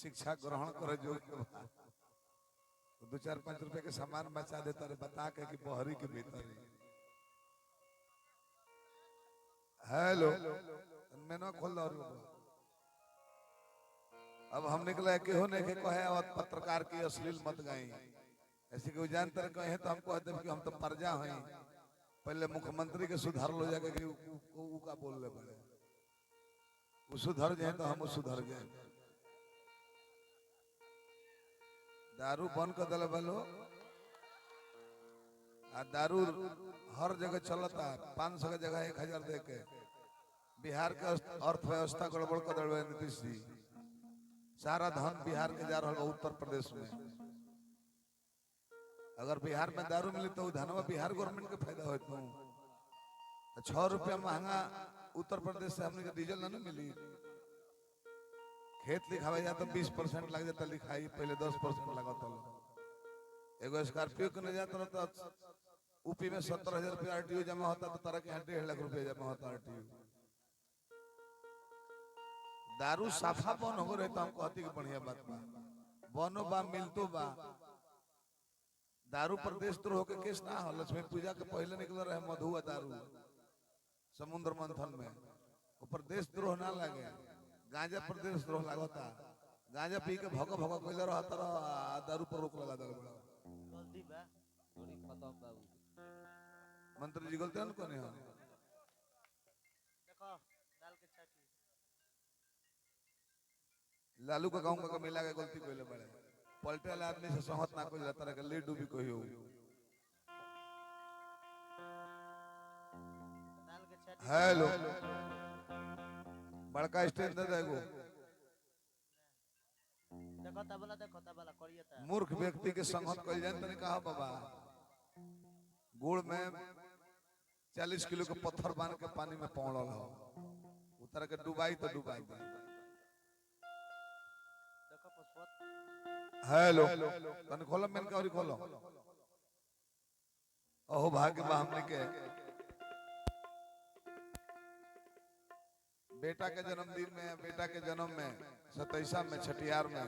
शिक्षा ग्रहण करे जो तो 2-4-5 रुपए के सामान बचा देता रे बता के कि बहरी के भीतर हेलो मैंने खोल दो अब हम निकले कि हो नहीं कहे और पत्रकार की अश्लील मत गई ऐसे कोई जानते रहे कहे तो हम कहते कि हम तो प्रजा हैं पहले मुख्यमंत्री के सुधार लो जाके कि ऊ का बोल ले पड़े वो सुधर जाए तो हम सुधर जाए दारू बंद कर दिल बोलो दारू हर जगह चलता 500 की जगह 1000 दे के बिहार के अर्थव्यवस्था गड़बड़ कर दिलवा नीतीश जी सारा धन बिहार के जा रहा उत्तर प्रदेश में अगर बिहार में दारू मिली तो धनवा बिहार गवर्नमेंट के फायदा होता है 6 रुपया महंगा उत्तर प्रदेश से हमने डीजल ना मिली खेत लिखावे जा तो 20% लग जाता लिखाई पहले 10% लगाता एगो स्कॉर्पियो के नहीं जाता तो यूपी में 70,000 रुपया आरटीओ जमा होता तो तरह के यहाँ 1.5 लाख रुपया जमा होता आरटीओ दारू साफा बन हो रहे तो हम कहती कि बढ़िया बात बा बनो बा मिलतो बा दारू पर देशद्रोह के केस ना हो लक्ष्मी पूजा के पहले निकल रहे मधुआ दारू समुद्र मंथन में ऊपर देशद्रोह ना लगे गांजा पर देशद्रोह लगता गांजा पी के भगा भगा कोइला रहता रहा दारू पर रोक लगा दल गलती बा थोड़ी खत्म बाबू मंत्री जी गलती न कोने हो देखो दाल के चाकी लालू का गांव का मिला के गलती कोइले बड़े पलटे वाला आदमी से सहमत ना कोई रहता रहे ले डूबी कोई हो दाल के चाकी हेलो बड़का स्टैंड दे देगो देखो तबला करियता मूर्ख व्यक्ति के संगत कइल जान तने कहा बाबा गुड़ में 40 किलो के पत्थर बांध के पानी में पौड़ल हो उतर के डुबाई तो डुबाई दे देखो पशुपत हेलो तने खोलो मेन का और खोलो ओहो भाग्य बा हमने के बेटा के जन्मदिन में बेटा के जन्म में 27 में छठियार में